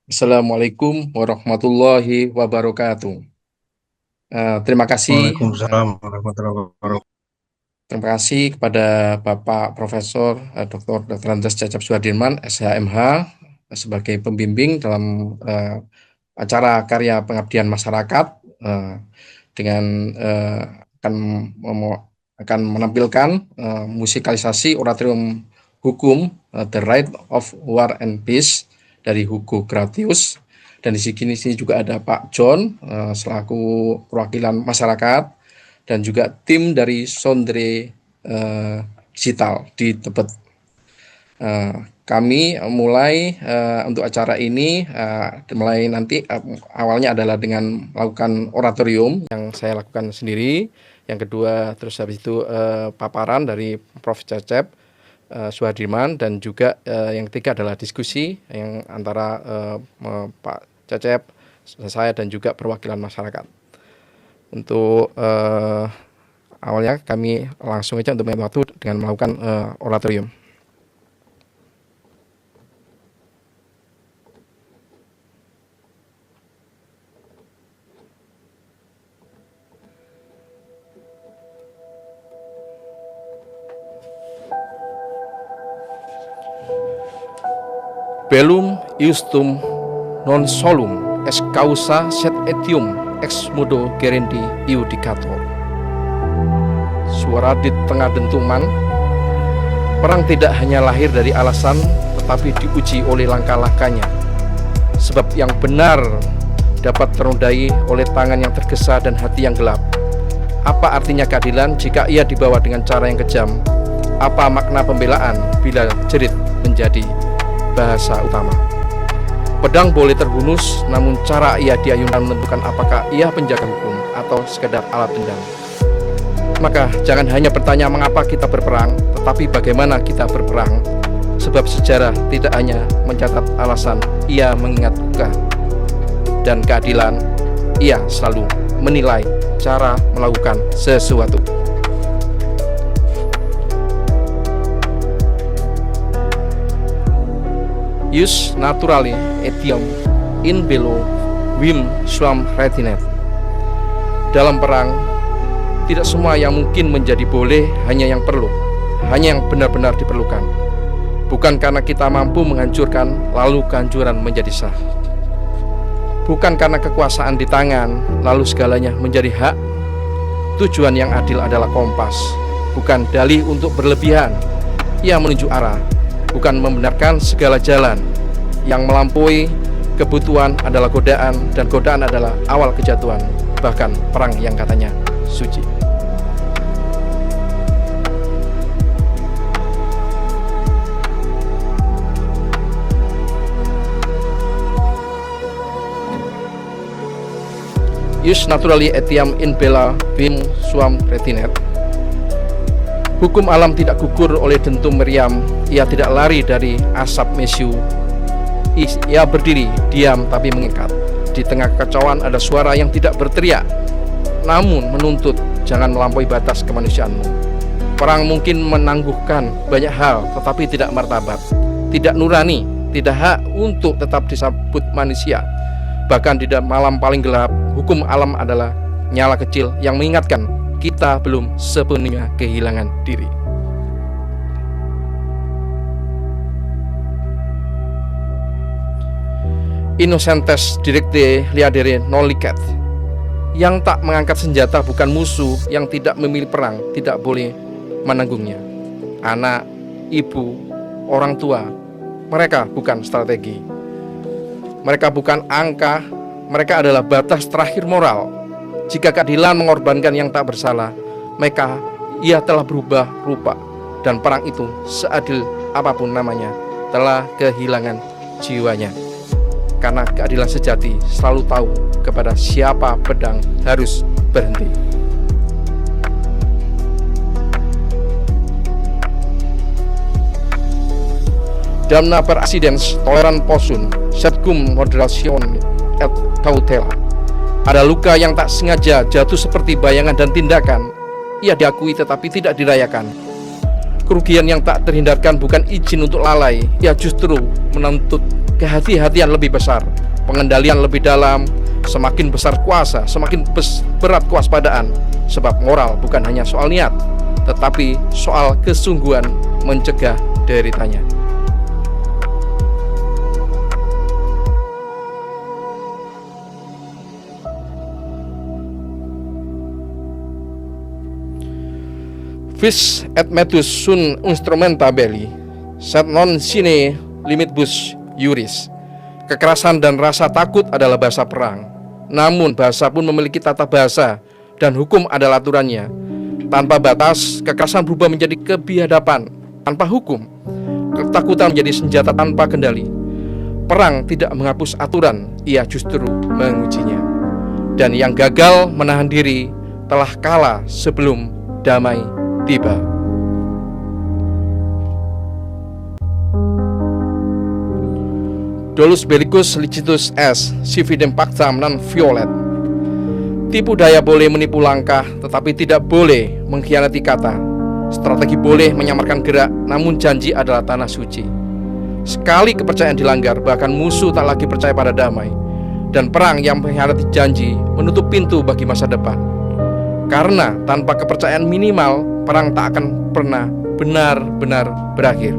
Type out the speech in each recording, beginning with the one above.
Assalamualaikum warahmatullahi wabarakatuh. Terima kasih, Waalaikumsalam warahmatullahi wabarakatuh. terima kasih kepada Bapak Profesor Dr. Andes Cecep Suhadirman, SHMH, sebagai pembimbing dalam acara karya pengabdian masyarakat eh, dengan eh, akan memo- akan menampilkan musikalisasi oratorium hukum The Right of War and Peace dari Hugo Gratius. Dan di sini juga ada Pak John selaku perwakilan masyarakat dan juga tim dari Sondre Digital di Tebet. Kami mulai untuk acara ini mulai nanti awalnya adalah dengan melakukan oratorium yang saya lakukan sendiri. Yang kedua terus habis itu paparan dari Prof. Cecep Suhadirman, dan juga yang ketiga adalah diskusi yang antara Pak Cecep, saya dan juga perwakilan masyarakat. Untuk awalnya kami langsung aja untuk menghemat waktu dengan melakukan oratorium. Bellum iustum non solum ex causa sed etium ex modo gerendi iudicator. Suara di tengah dentuman, perang tidak hanya lahir dari alasan, tetapi diuji oleh langkah-langkahnya. Sebab yang benar dapat terundai oleh tangan yang tergesa dan hati yang gelap. Apa artinya keadilan jika ia dibawa dengan cara yang kejam? Apa makna pembelaan bila jerit menjadi bahasa utama? Pedang boleh terhunus, namun cara ia diayunkan menentukan apakah ia penjaga hukum atau sekedar alat dendam. Maka jangan hanya bertanya mengapa kita berperang, tetapi bagaimana kita berperang. Sebab sejarah tidak hanya mencatat alasan, ia mengingat luka. Dan keadilan, ia selalu menilai cara melakukan sesuatu. Ius naturale etiam in bello vim suam retinet. Dalam perang, tidak semua yang mungkin menjadi boleh, hanya yang perlu, hanya yang benar-benar diperlukan. Bukan karena kita mampu menghancurkan, lalu kehancuran menjadi sah. Bukan karena kekuasaan di tangan, lalu segalanya menjadi hak. Tujuan yang adil adalah kompas, bukan dalih untuk berlebihan. Ia menunjuk arah, bukan membenarkan segala jalan. Yang melampaui kebutuhan adalah godaan, dan godaan adalah awal kejatuhan, bahkan perang yang katanya suci. Ius naturali etiam in bella vim suam retinet. Hukum alam tidak gugur oleh dentum meriam. Ia tidak lari dari asap mesiu. Ia berdiri, diam tapi mengikat. Di tengah kekacauan ada suara yang tidak berteriak, namun menuntut jangan melampaui batas kemanusiaanmu. Perang mungkin menangguhkan banyak hal, tetapi tidak martabat, tidak nurani, tidak hak untuk tetap disebut manusia. Bahkan di dalam malam paling gelap, hukum alam adalah nyala kecil yang mengingatkan kita belum sepenuhnya kehilangan diri. Innocentes directe liadere nolicat. Yang tak mengangkat senjata bukan musuh, yang tidak memilih perang tidak boleh menanggungnya. Anak, ibu, orang tua, mereka bukan strategi. Mereka bukan angka, mereka adalah batas terakhir moral. Jika keadilan mengorbankan yang tak bersalah, maka ia telah berubah rupa, dan perang itu, seadil apapun namanya, telah kehilangan jiwanya. Karena keadilan sejati selalu tahu kepada siapa pedang harus berhenti. Damna per accidens toleran posun, sed cum moderation et cautela. Ada luka yang tak sengaja jatuh seperti bayangan dan tindakan. Ia diakui tetapi tidak dirayakan. Kerugian yang tak terhindarkan bukan izin untuk lalai, ia justru menuntut kehati-hatian lebih besar, pengendalian lebih dalam. Semakin besar kuasa, semakin berat kewaspadaan. Sebab moral bukan hanya soal niat, tetapi soal kesungguhan mencegah deritanya. Vis et metus sunt instrumenta belli, sed non sine limitibus iuris. Kekerasan dan rasa takut adalah bahasa perang. Namun bahasa pun memiliki tata bahasa dan hukum adalah aturannya. Tanpa batas, kekerasan berubah menjadi kebiadaban. Tanpa hukum, ketakutan menjadi senjata tanpa kendali. Perang tidak menghapus aturan, ia justru mengujinya. Dan yang gagal menahan diri telah kalah sebelum damai tiba. Dolus bellicus licitus est, si fidem pactam non violet. Tipu daya boleh menipu langkah, tetapi tidak boleh mengkhianati kata. Strategi boleh menyamarkan gerak, namun janji adalah tanah suci. Sekali kepercayaan dilanggar, bahkan musuh tak lagi percaya pada damai. Dan perang yang mengkhianati janji menutup pintu bagi masa depan. Karena tanpa kepercayaan minimal, perang tak akan pernah benar-benar berakhir.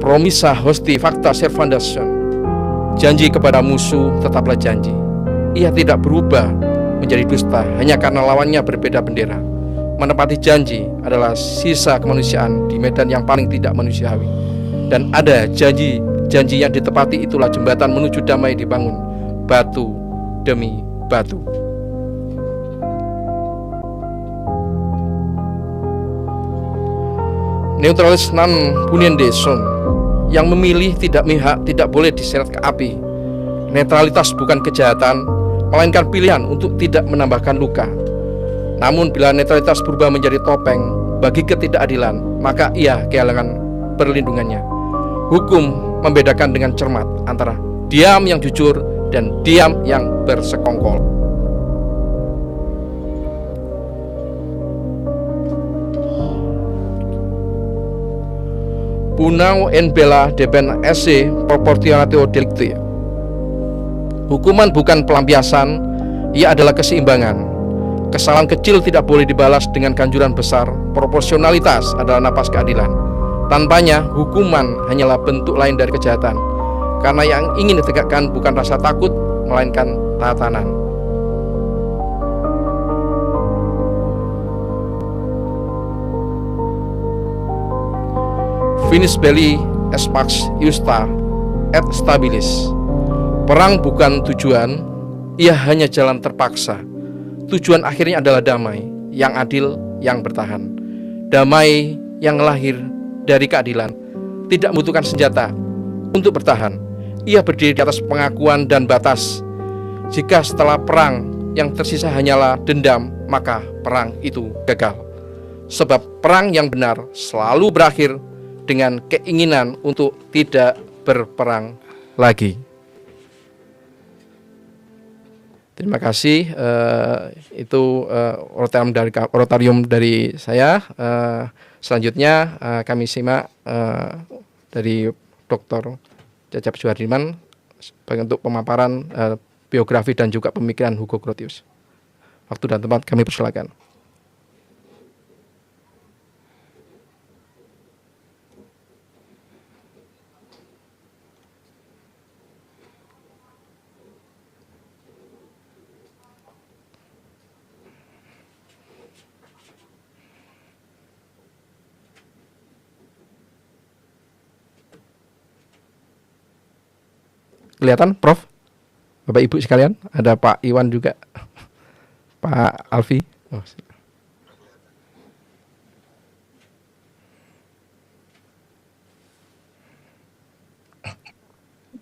Promisa hosti facta servandation. Janji kepada musuh tetaplah janji. Ia tidak berubah menjadi dusta hanya karena lawannya berbeda bendera. Menepati janji adalah sisa kemanusiaan di medan yang paling tidak manusiawi. Dan ada janji yang ditepati, itulah jembatan menuju damai dibangun batu demi batu. Neutralis non punende sum. Yang memilih tidak mihak tidak boleh diseret ke api. Netralitas bukan kejahatan, melainkan pilihan untuk tidak menambahkan luka. Namun bila netralitas berubah menjadi topeng bagi ketidakadilan, maka ia kehilangan perlindungannya. Hukum membedakan dengan cermat antara diam yang jujur dan diam yang bersekongkol. Punau en bella deben esse proportionatio delicti. Hukuman bukan pelampiasan, ia adalah keseimbangan. Kesalahan kecil tidak boleh dibalas dengan kanjuran besar. Proporsionalitas adalah napas keadilan. Tanpanya, hukuman hanyalah bentuk lain dari kejahatan. Karena yang ingin ditegakkan bukan rasa takut, melainkan tatanan. Finis belli est pax justa et stabilis. Perang bukan tujuan, ia hanya jalan terpaksa. Tujuan akhirnya adalah damai, yang adil, yang bertahan. Damai yang lahir dari keadilan, tidak membutuhkan senjata untuk bertahan. Ia berdiri di atas pengakuan dan batas. Jika setelah perang yang tersisa hanyalah dendam, maka perang itu gagal. Sebab perang yang benar selalu berakhir dengan keinginan untuk tidak berperang lagi. Terima kasih. Itu oratorium dari saya. Selanjutnya kami simak dari Dr. Cecep Suhardiman untuk pemaparan biografi dan juga pemikiran Hugo Grotius. Waktu dan tempat kami persilakan. Kelihatan, Prof? Bapak Ibu sekalian, ada Pak Iwan juga, Pak Alfi.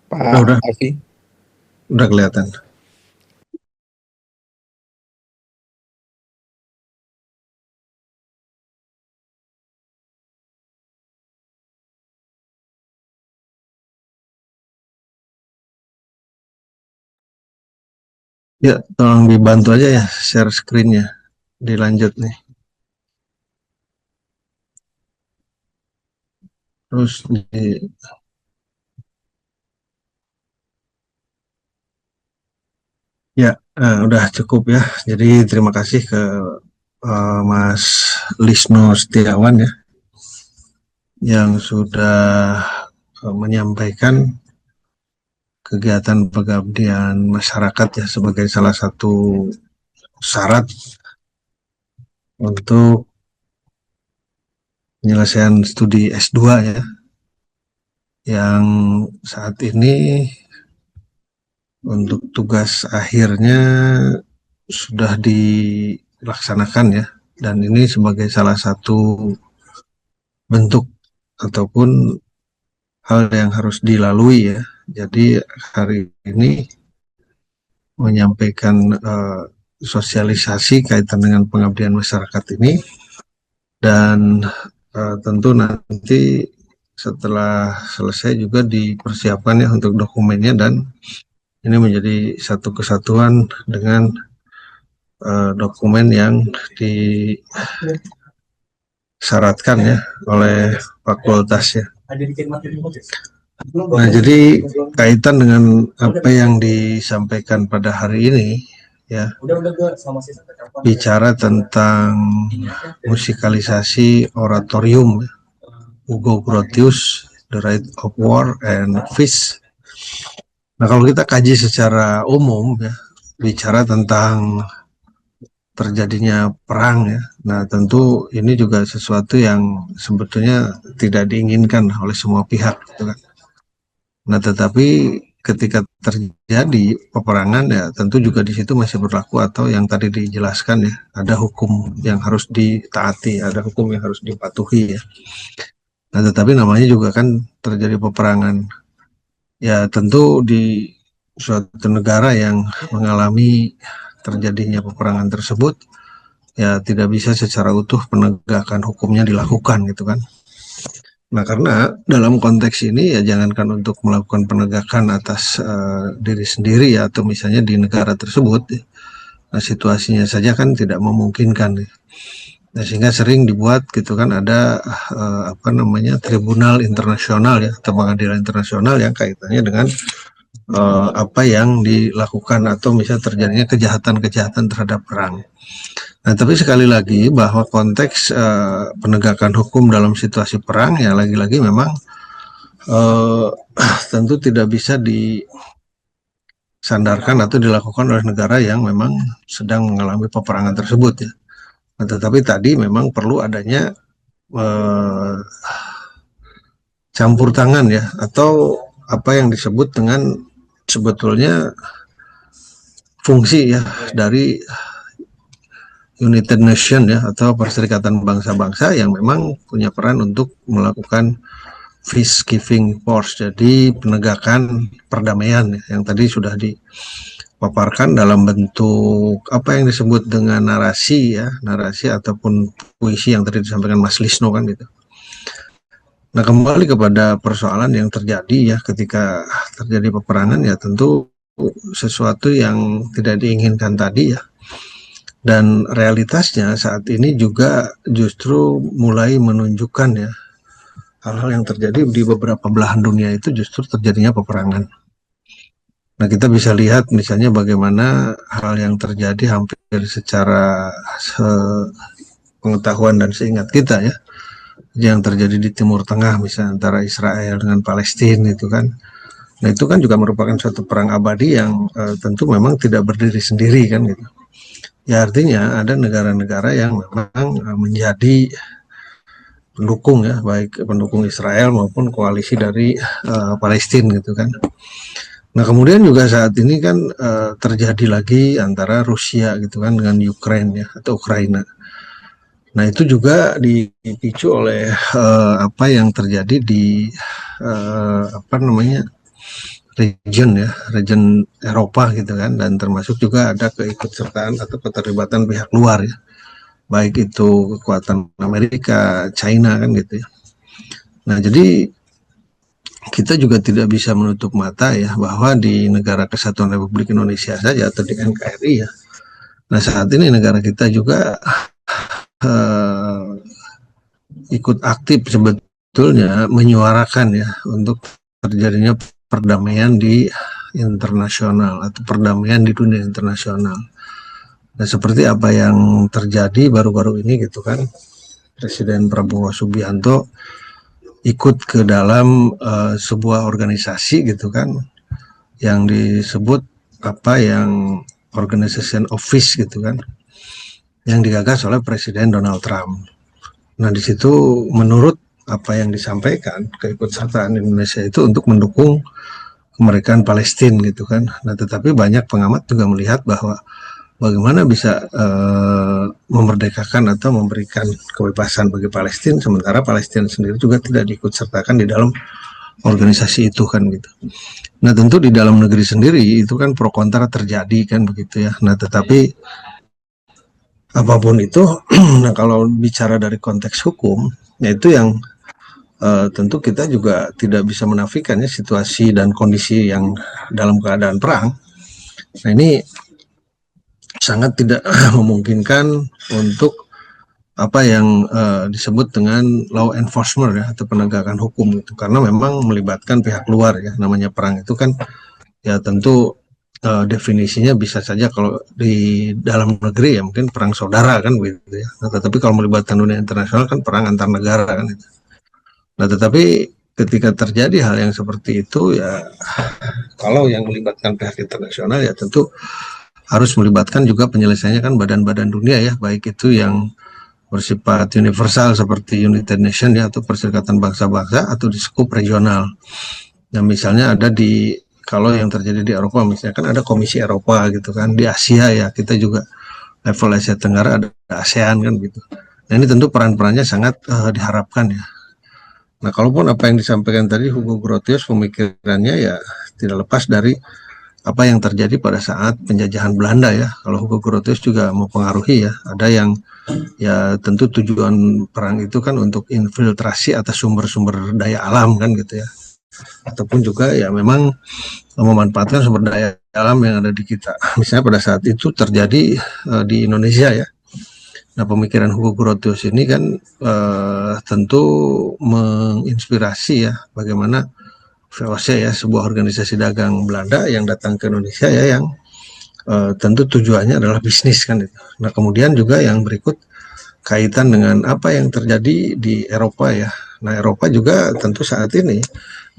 Pak Alfi. Udah kelihatan. Ya, tolong dibantu aja ya share screen-nya. Dilanjut nih. Terus ya, udah cukup ya. Jadi terima kasih ke Mas Lisno Setiawan ya, yang sudah menyampaikan kegiatan pengabdian masyarakat ya sebagai salah satu syarat untuk penyelesaian studi S2 ya, yang saat ini untuk tugas akhirnya sudah dilaksanakan ya, dan ini sebagai salah satu bentuk ataupun hal yang harus dilalui ya. Jadi hari ini menyampaikan sosialisasi kaitan dengan pengabdian masyarakat ini, dan tentu nanti setelah selesai juga dipersiapkan ya untuk dokumennya, dan ini menjadi satu kesatuan dengan dokumen yang disyaratkan ya oleh fakultas ya. Nah, jadi kaitan dengan apa yang disampaikan pada hari ini ya, bicara tentang musikalisasi oratorium Hugo Grotius, The Right of War and Peace. Nah, kalau kita kaji secara umum ya, bicara tentang terjadinya perang ya, nah tentu ini juga sesuatu yang sebetulnya tidak diinginkan oleh semua pihak gitu kan. Nah, tetapi ketika terjadi peperangan ya tentu juga di situ masih berlaku atau yang tadi dijelaskan ya, ada hukum yang harus ditaati, ada hukum yang harus dipatuhi ya. Nah, tetapi namanya juga kan terjadi peperangan. Ya tentu di suatu negara yang mengalami terjadinya peperangan tersebut, ya tidak bisa secara utuh penegakan hukumnya dilakukan gitu kan. Nah, karena dalam konteks ini ya jangankan untuk melakukan penegakan atas diri sendiri ya, atau misalnya di negara tersebut, nah, situasinya saja kan tidak memungkinkan. Nah, sehingga sering dibuat gitu kan, ada tribunal internasional ya, atau pengadilan internasional yang kaitannya dengan apa yang dilakukan atau misalnya terjadinya kejahatan-kejahatan terhadap perang. Nah, tapi sekali lagi bahwa konteks penegakan hukum dalam situasi perang ya lagi-lagi memang tentu tidak bisa disandarkan atau dilakukan oleh negara yang memang sedang mengalami peperangan tersebut ya. Nah, tetapi tadi memang perlu adanya campur tangan ya, atau apa yang disebut dengan sebetulnya fungsi ya dari United Nation ya, atau Perserikatan Bangsa-Bangsa yang memang punya peran untuk melakukan peacekeeping force, jadi penegakan perdamaian ya, yang tadi sudah dipaparkan dalam bentuk apa yang disebut dengan narasi ya, narasi ataupun puisi yang tadi disampaikan Mas Lisno kan gitu. Nah, kembali kepada persoalan yang terjadi ya ketika terjadi peperangan ya, tentu sesuatu yang tidak diinginkan tadi ya. Dan realitasnya saat ini juga justru mulai menunjukkan ya, hal-hal yang terjadi di beberapa belahan dunia itu justru terjadinya peperangan. Nah, kita bisa lihat misalnya bagaimana hal yang terjadi hampir secara pengetahuan dan seingat kita ya, yang terjadi di Timur Tengah misalnya antara Israel dengan Palestina itu kan. Nah, itu kan juga merupakan suatu perang abadi yang tentu memang tidak berdiri sendiri kan gitu. Ya, artinya ada negara-negara yang memang menjadi pendukung ya, baik pendukung Israel maupun koalisi dari Palestina gitu kan. Nah, kemudian juga saat ini kan terjadi lagi antara Rusia gitu kan dengan Ukraina ya, atau Ukraina. Nah, itu juga dipicu oleh apa yang terjadi di region Eropa gitu kan, dan termasuk juga ada keikutsertaan atau keterlibatan pihak luar ya, baik itu kekuatan Amerika, China kan gitu ya. Nah, jadi kita juga tidak bisa menutup mata ya bahwa di Negara Kesatuan Republik Indonesia saja atau di NKRI ya, nah saat ini negara kita juga ikut aktif sebetulnya sebetulnya menyuarakan ya untuk terjadinya perdamaian di internasional atau perdamaian di dunia internasional. Nah, seperti apa yang terjadi baru-baru ini gitu kan, Presiden Prabowo Subianto ikut ke dalam sebuah organisasi gitu kan, yang disebut yang Organization of Peace gitu kan, yang digagas oleh Presiden Donald Trump. Nah, di situ menurut apa yang disampaikan, keikutsertaan Indonesia itu untuk mendukung kemerdekaan Palestina gitu kan. Nah, tetapi banyak pengamat juga melihat bahwa bagaimana bisa memerdekakan atau memberikan kebebasan bagi Palestina, sementara Palestina sendiri juga tidak diikutsertakan di dalam organisasi itu kan gitu. Nah, tentu di dalam negeri sendiri itu kan pro kontra terjadi kan begitu ya. Nah, tetapi apapun itu, nah kalau bicara dari konteks hukum, yaitu yang tentu kita juga tidak bisa menafikan ya situasi dan kondisi yang dalam keadaan perang. Nah, ini sangat tidak memungkinkan untuk apa yang disebut dengan law enforcement ya, atau penegakan hukum itu, karena memang melibatkan pihak luar ya. Namanya perang itu kan ya tentu definisinya bisa saja kalau di dalam negeri ya mungkin perang saudara kan begitu ya. Nah, tetapi kalau melibatkan dunia internasional kan perang antar negara kan itu. Nah, tetapi ketika terjadi hal yang seperti itu ya, kalau yang melibatkan pihak internasional ya tentu harus melibatkan juga penyelesaiannya kan badan-badan dunia ya, baik itu yang bersifat universal seperti United Nations ya, atau Perserikatan Bangsa-Bangsa, atau di skup regional. Nah, misalnya ada di, kalau yang terjadi di Eropa misalnya kan ada Komisi Eropa gitu kan, di Asia ya kita juga level Asia Tenggara ada ASEAN kan gitu. Nah, ini tentu peran-perannya sangat diharapkan ya. Nah, kalaupun apa yang disampaikan tadi Hugo Grotius pemikirannya ya tidak lepas dari apa yang terjadi pada saat penjajahan Belanda ya. Kalau Hugo Grotius juga mempengaruhi ya. Ada yang ya tentu tujuan perang itu kan untuk infiltrasi atas sumber-sumber daya alam kan gitu ya. Ataupun juga ya memang memanfaatkan sumber daya alam yang ada di kita. Misalnya pada saat itu terjadi di Indonesia ya. Nah, pemikiran Hugo Grotius ini kan tentu menginspirasi ya bagaimana VOC ya, sebuah organisasi dagang Belanda yang datang ke Indonesia ya, yang tentu tujuannya adalah bisnis kan itu. Nah, kemudian juga yang berikut kaitan dengan apa yang terjadi di Eropa ya. Nah, Eropa juga tentu saat ini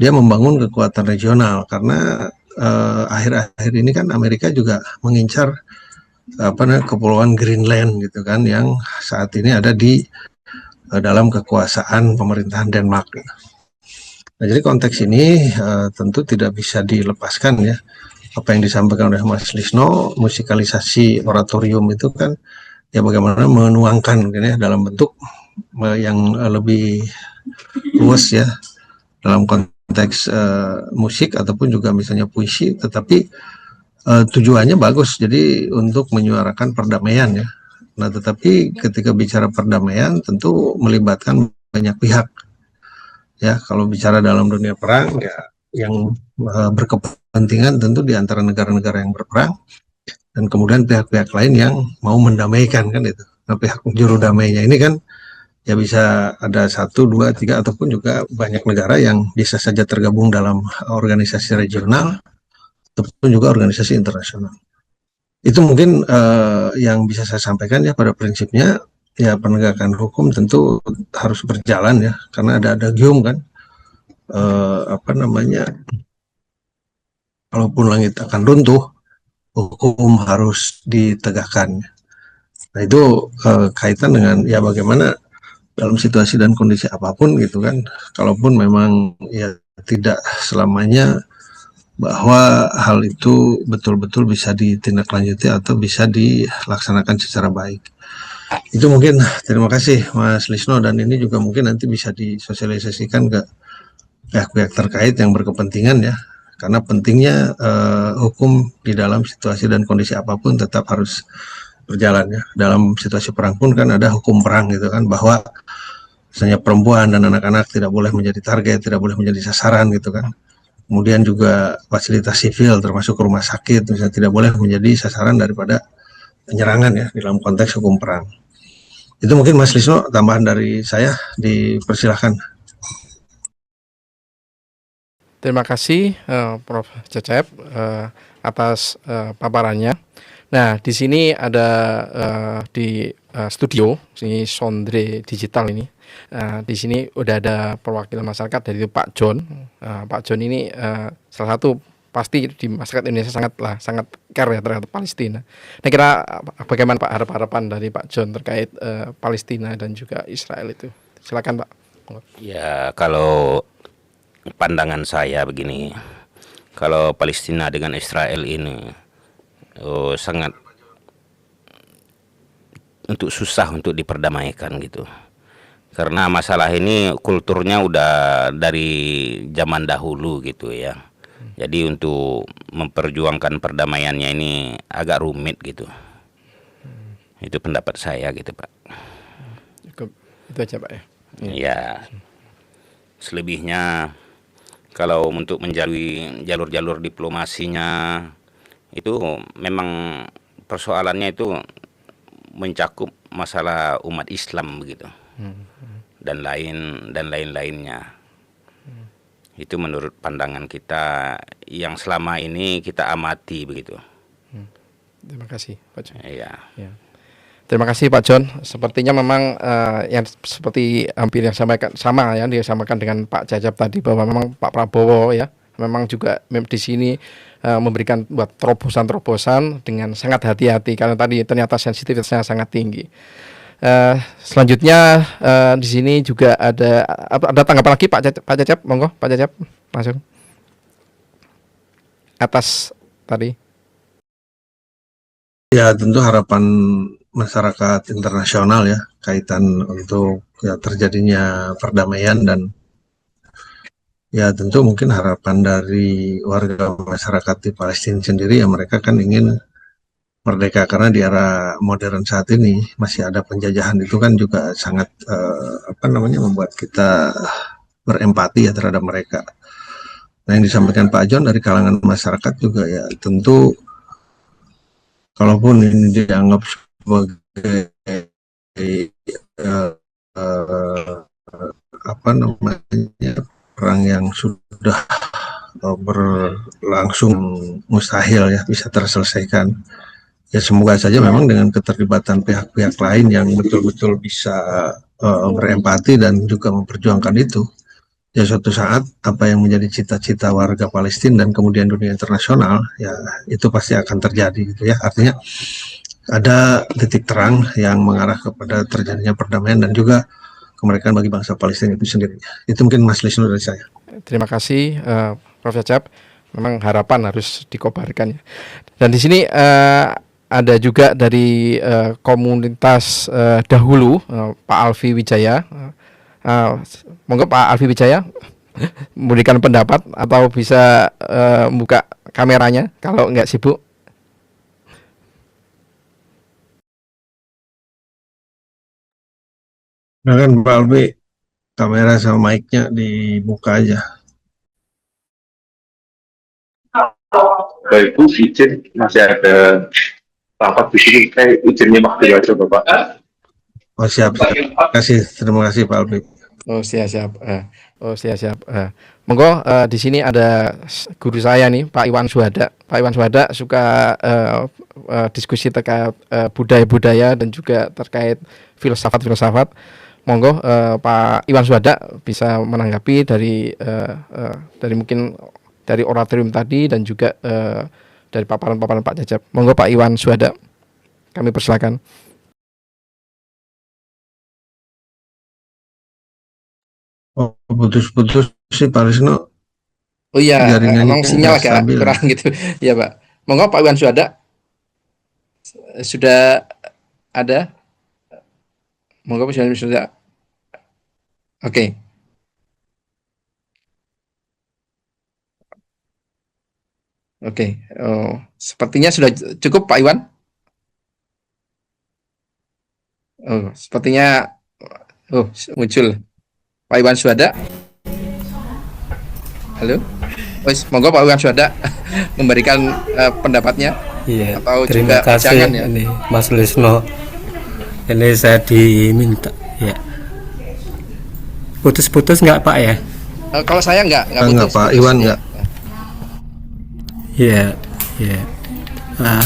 dia membangun kekuatan regional karena akhir-akhir ini kan Amerika juga mengincar kepulauan Greenland gitu kan, yang saat ini ada di dalam kekuasaan pemerintahan Denmark. Nah, jadi konteks ini tentu tidak bisa dilepaskan ya. Apa yang disampaikan oleh Mas Lisno, musikalisasi oratorium itu kan ya bagaimana menuangkan ya, dalam bentuk yang lebih luas ya, dalam konteks musik ataupun juga misalnya puisi, tetapi tujuannya bagus, jadi untuk menyuarakan perdamaian ya. Nah, tetapi ketika bicara perdamaian tentu melibatkan banyak pihak ya. Kalau bicara dalam dunia perang ya, yang berkepentingan tentu di antara negara-negara yang berperang, dan kemudian pihak-pihak lain yang mau mendamaikan kan itu. Nah, pihak juru damainya ini kan ya bisa ada 1, 2, 3 ataupun juga banyak negara yang bisa saja tergabung dalam organisasi regional ataupun juga organisasi internasional. Itu mungkin yang bisa saya sampaikan ya. Pada prinsipnya ya penegakan hukum tentu harus berjalan ya, karena ada adagium kan, kalaupun langit akan runtuh, hukum harus ditegakkan. Nah, itu kaitan dengan ya bagaimana dalam situasi dan kondisi apapun gitu kan, kalaupun memang ya tidak selamanya bahwa hal itu betul-betul bisa ditindaklanjuti atau bisa dilaksanakan secara baik. Itu mungkin, terima kasih Mas Lisno, dan ini juga mungkin nanti bisa disosialisasikan ke pihak-pihak terkait yang berkepentingan ya, karena pentingnya hukum di dalam situasi dan kondisi apapun tetap harus berjalan ya. Dalam situasi perang pun kan ada hukum perang gitu kan, bahwa misalnya perempuan dan anak-anak tidak boleh menjadi target, tidak boleh menjadi sasaran gitu kan. Kemudian juga fasilitas sivil termasuk rumah sakit misalnya tidak boleh menjadi sasaran daripada penyerangan ya dalam konteks hukum perang. Itu mungkin Mas Lisno, tambahan dari saya, dipersilahkan. Terima kasih Prof. Cecep atas paparannya. Nah, di sini ada di studio sini Sondre Digital ini. Di sini udah ada perwakilan masyarakat dari Pak John. Pak John ini salah satu pasti di masyarakat Indonesia sangat care ya terhadap Palestina. Nah, kira bagaimana Pak harapan dari Pak John terkait Palestina dan juga Israel itu? Silakan Pak. Ya, kalau pandangan saya begini, kalau Palestina dengan Israel ini sangat susah untuk diperdamaikan gitu. Karena masalah ini kulturnya udah dari zaman dahulu gitu ya. Jadi untuk memperjuangkan perdamaiannya ini agak rumit gitu. Itu pendapat saya gitu, Pak. Cukup itu aja Pak ya. Ya, selebihnya kalau untuk menjalui jalur-jalur diplomasinya itu memang persoalannya itu mencakup masalah umat Islam begitu dan lain-lainnya. Itu menurut pandangan kita yang selama ini kita amati begitu. Terima kasih Pak John. Iya. Ya. Terima kasih Pak John. Sepertinya memang yang seperti hampir yang disampaikan dengan Pak Cecep tadi, bahwa memang Pak Prabowo ya memang juga di sini memberikan buat terobosan-terobosan dengan sangat hati-hati karena tadi ternyata sensitivitasnya sangat tinggi. Selanjutnya di sini juga ada tanggapan lagi Pak Cecep, monggo Pak Cecep langsung atas tadi. Ya, tentu harapan masyarakat internasional ya kaitan untuk ya terjadinya perdamaian, dan ya tentu mungkin harapan dari warga masyarakat di Palestina sendiri ya, mereka kan ingin merdeka, karena di era modern saat ini masih ada penjajahan. Itu kan juga sangat membuat kita berempati ya terhadap mereka. Nah, yang disampaikan Pak John dari kalangan masyarakat juga ya tentu, kalaupun ini dianggap sebagai perang yang sudah berlangsung mustahil ya bisa terselesaikan. Ya semoga saja memang dengan keterlibatan pihak-pihak lain yang betul-betul bisa berempati dan juga memperjuangkan itu, ya suatu saat apa yang menjadi cita-cita warga Palestina dan kemudian dunia internasional ya itu pasti akan terjadi gitu ya. Artinya ada titik terang yang mengarah kepada terjadinya perdamaian dan juga kemerdekaan bagi bangsa Palestina itu sendiri. Itu mungkin Mas Lisno dari saya. Terima kasih Prof. Cecep. Memang harapan harus dikobarkan ya. Dan di sini ada juga dari komunitas dahulu Pak Alfi Wijaya. Monggo Pak Alfi Wijaya memberikan pendapat atau bisa buka kameranya kalau nggak sibuk. Nah kan Pak Albi, kamera sama mic-nya dibuka aja. Baik Bu, izin masih ada rapat di sini. Saya izinnya waktu aja Bapak. Oh siap. Terima kasih Pak Albi. Oh siap. Monggo di sini ada guru saya nih Pak Iwan Suhada. Pak Iwan Suhada suka diskusi terkait budaya-budaya dan juga terkait filsafat. Monggo Pak Iwan Suhada bisa menanggapi dari mungkin dari oratorium tadi dan juga dari paparan Pak Cecep. Monggo Pak Iwan Suhada, kami persilakan. Oh, putus-putus sih Pak Lisno. Oh iya, jaringannya emang sinyal agak stabil. kurang gitu. Ya Pak. Monggo Pak Iwan Suhada. Sudah ada? Monggo Pak Iwan Suhada. Oke. Oh, sepertinya sudah cukup Pak Iwan. Oh, sepertinya muncul Pak Iwan Suhada. Halo. Monggo Pak Iwan Suhada memberikan pendapatnya. Iya, atau terima juga kasih jangan, ya? ini Mas Lisno. Ini saya diminta ya. Putus-putus nggak Pak ya? Kalau saya enggak Enggak, putus. Pak Iwan enggak. Ya, ya.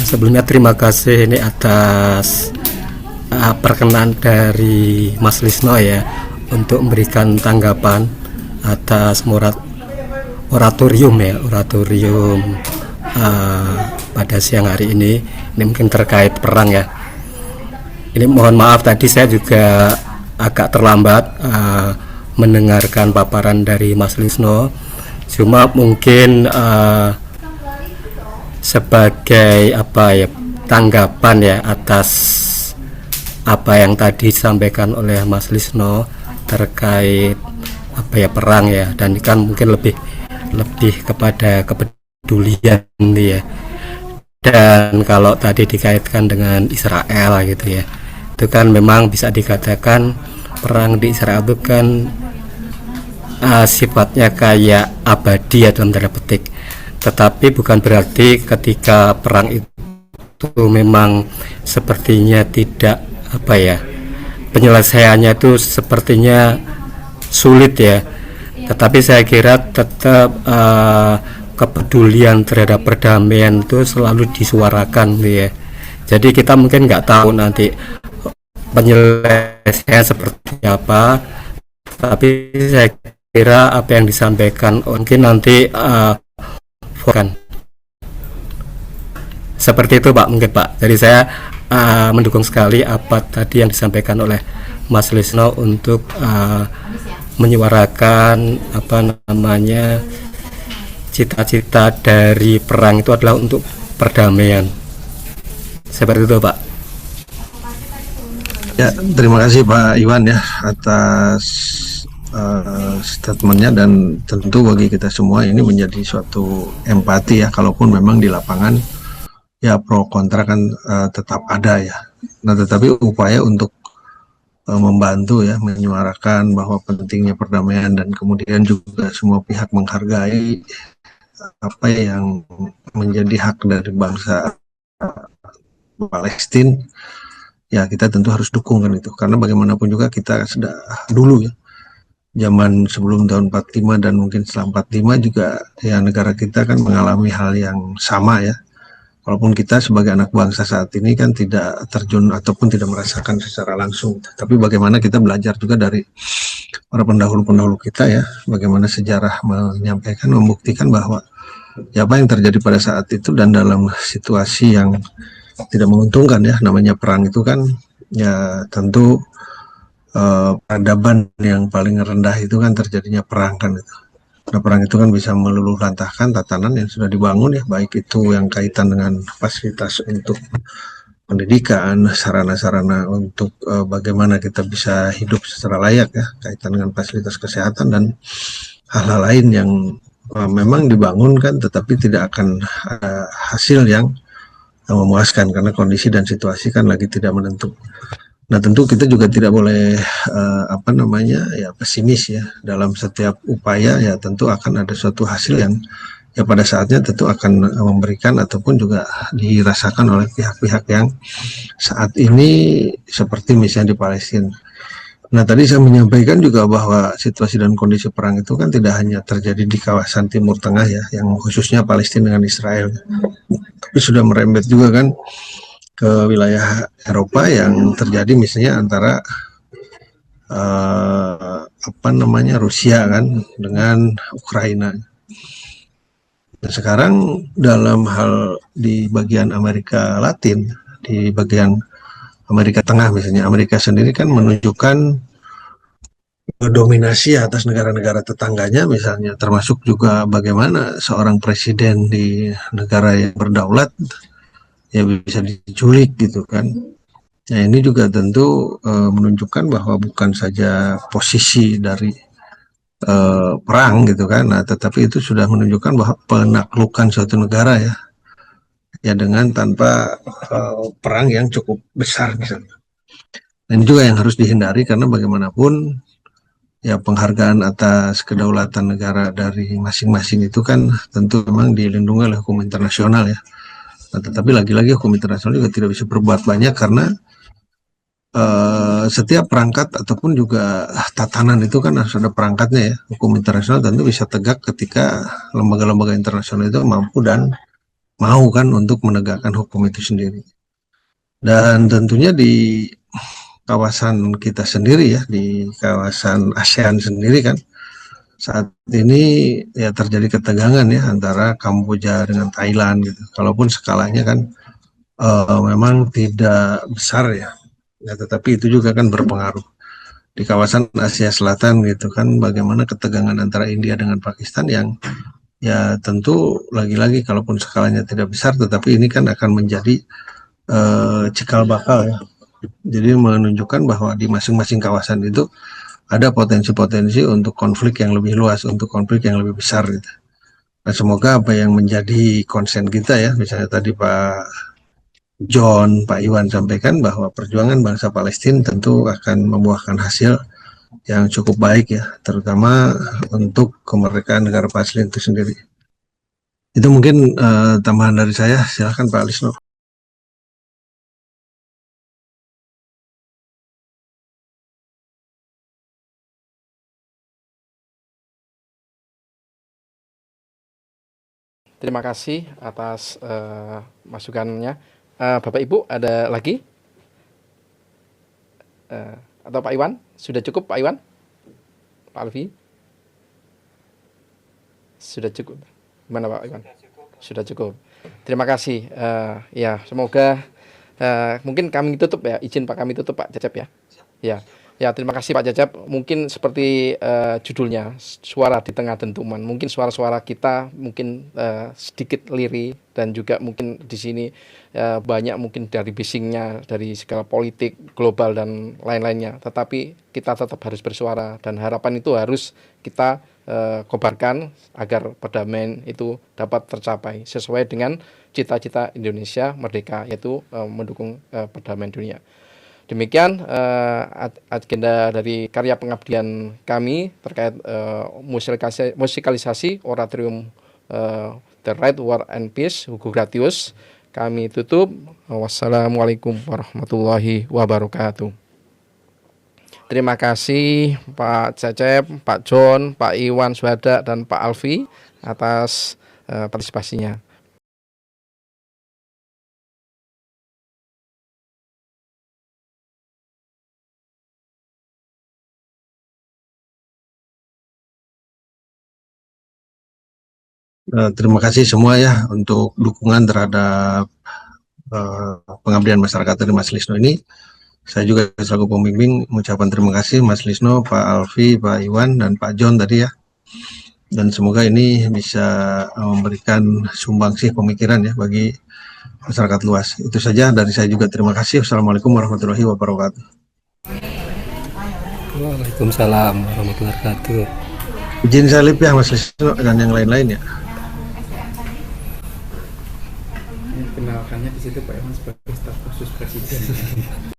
Sebelumnya terima kasih ini atas perkenan dari Mas Lisno ya untuk memberikan tanggapan atas oratorium pada siang hari ini. Ini mungkin terkait perang ya. Ini mohon maaf tadi saya juga agak terlambat mendengarkan paparan dari Mas Lisno. Cuma mungkin sebagai tanggapan ya atas apa yang tadi disampaikan oleh Mas Lisno terkait perang ya, dan kan mungkin lebih kepada kepedulian ya. Dan kalau tadi dikaitkan dengan Israel gitu ya, itu kan memang bisa dikatakan perang di Israel itu kan sifatnya kayak abadi ya dalam tanda petik. Tetapi bukan berarti ketika perang itu memang sepertinya tidak penyelesaiannya itu sepertinya sulit ya. Tetapi saya kira tetap kepedulian terhadap perdamaian itu selalu disuarakan ya. Jadi kita mungkin nggak tahu nanti penyelesaian seperti apa, tapi saya kira apa yang disampaikan mungkin nanti kan seperti itu Pak, mungkin Pak. Jadi saya mendukung sekali apa tadi yang disampaikan oleh Mas Lisno untuk menyuarakan cita-cita dari perang itu adalah untuk perdamaian. Seperti itu Pak. Ya, terima kasih Pak Iwan ya atas statementnya, dan tentu bagi kita semua ini menjadi suatu empati ya, kalaupun memang di lapangan ya pro kontra kan tetap ada ya. Nah, tetapi upaya untuk membantu ya menyuarakan bahwa pentingnya perdamaian dan kemudian juga semua pihak menghargai apa yang menjadi hak dari bangsa Palestina, ya kita tentu harus dukung kan itu, karena bagaimanapun juga kita sudah dulu ya, zaman sebelum tahun 45 dan mungkin setelah 45 juga ya negara kita kan mengalami hal yang sama ya. Walaupun kita sebagai anak bangsa saat ini kan tidak terjun ataupun tidak merasakan secara langsung, tapi bagaimana kita belajar juga dari para pendahulu-pendahulu kita ya, bagaimana sejarah menyampaikan, membuktikan bahwa ya apa yang terjadi pada saat itu dan dalam situasi yang tidak menguntungkan ya, namanya perang itu kan ya tentu peradaban yang paling rendah itu kan terjadinya perang kan itu. Nah, perang itu kan bisa meluluh lantahkan tatanan yang sudah dibangun ya, baik itu yang kaitan dengan fasilitas untuk pendidikan, sarana-sarana untuk bagaimana kita bisa hidup secara layak ya, kaitan dengan fasilitas kesehatan dan hal-hal lain yang memang dibangun kan, tetapi tidak akan hasil yang memuaskan karena kondisi dan situasi kan lagi tidak menentu. Nah, tentu kita juga tidak boleh pesimis ya, dalam setiap upaya ya tentu akan ada suatu hasil yang ya pada saatnya tentu akan memberikan ataupun juga dirasakan oleh pihak-pihak yang saat ini seperti misalnya di Palestina. Nah, tadi saya menyampaikan juga bahwa situasi dan kondisi perang itu kan tidak hanya terjadi di kawasan Timur Tengah ya, yang khususnya Palestina dengan Israel, tapi sudah merembet juga kan ke wilayah Eropa yang terjadi misalnya antara Rusia kan dengan Ukraina. Dan sekarang dalam hal di bagian Amerika Latin, di bagian Amerika Tengah misalnya, Amerika sendiri kan menunjukkan dominasi atas negara-negara tetangganya misalnya, termasuk juga bagaimana seorang presiden di negara yang berdaulat ya bisa diculik gitu kan. Nah, ini juga tentu menunjukkan bahwa bukan saja posisi dari perang gitu kan, nah tetapi itu sudah menunjukkan bahwa penaklukan suatu negara ya dengan tanpa perang yang cukup besar misalnya. Dan juga yang harus dihindari, karena bagaimanapun ya penghargaan atas kedaulatan negara dari masing-masing itu kan tentu memang dilindungi oleh hukum internasional ya. Nah, tetapi lagi-lagi hukum internasional juga tidak bisa berbuat banyak karena setiap perangkat ataupun juga tatanan itu kan harus ada perangkatnya ya. Hukum internasional tentu bisa tegak ketika lembaga-lembaga internasional itu mampu dan mau kan untuk menegakkan hukum itu sendiri. Dan tentunya di kawasan kita sendiri ya, di kawasan ASEAN sendiri kan, saat ini ya terjadi ketegangan ya antara Kamboja dengan Thailand gitu. Walaupun skalanya kan memang tidak besar ya, tetapi itu juga kan berpengaruh. Di kawasan Asia Selatan gitu kan, bagaimana ketegangan antara India dengan Pakistan yang ya tentu lagi-lagi kalaupun skalanya tidak besar, tetapi ini kan akan menjadi cikal bakal ya. Jadi menunjukkan bahwa di masing-masing kawasan itu ada potensi-potensi untuk konflik yang lebih luas, untuk konflik yang lebih besar gitu. Nah, semoga apa yang menjadi konsen kita ya, misalnya tadi Pak John, Pak Iwan sampaikan bahwa perjuangan bangsa Palestina tentu akan membuahkan hasil yang cukup baik ya, terutama untuk kemerdekaan negara Palestina itu sendiri. Itu mungkin tambahan dari saya. Silakan Pak Alisno. Terima kasih atas masukannya. Bapak Ibu ada lagi? Atau Pak Iwan? Sudah cukup Pak Iwan? Pak Alfi? Sudah cukup. Gimana Pak Iwan? Sudah cukup. Terima kasih. Ya, semoga mungkin kami tutup ya. Izin Pak kami tutup Pak Cecep ya. Ya. Ya, terima kasih Pak Cecep. Mungkin seperti judulnya, suara di tengah dentuman. Mungkin suara-suara kita mungkin sedikit lirih dan juga mungkin di sini banyak mungkin dari bisingnya, dari segala politik global dan lain-lainnya. Tetapi kita tetap harus bersuara dan harapan itu harus kita kobarkan agar perdamaian itu dapat tercapai sesuai dengan cita-cita Indonesia merdeka, yaitu mendukung perdamaian dunia. Demikian agenda dari karya pengabdian kami terkait musikalisasi oratorium The Right War and Peace Hugo Gratius. Kami tutup. Wassalamualaikum warahmatullahi wabarakatuh. Terima kasih Pak Cecep, Pak John, Pak Iwan Suhada, dan Pak Alfi atas partisipasinya. Terima kasih semua ya untuk dukungan terhadap pengabdian masyarakat dari Mas Lisno ini. Saya juga selaku pembimbing mengucapkan terima kasih Mas Lisno, Pak Alfi, Pak Iwan, dan Pak John tadi ya. Dan semoga ini bisa memberikan sumbangsih pemikiran ya bagi masyarakat luas. Itu saja dari saya juga. Terima kasih. Wassalamualaikum warahmatullahi wabarakatuh. Waalaikumsalam warahmatullahi wabarakatuh. Izin salib ya Mas Lisno dan yang lain-lain ya. Kenalkannya di situ Pak Iwan sebagai staf khusus presiden.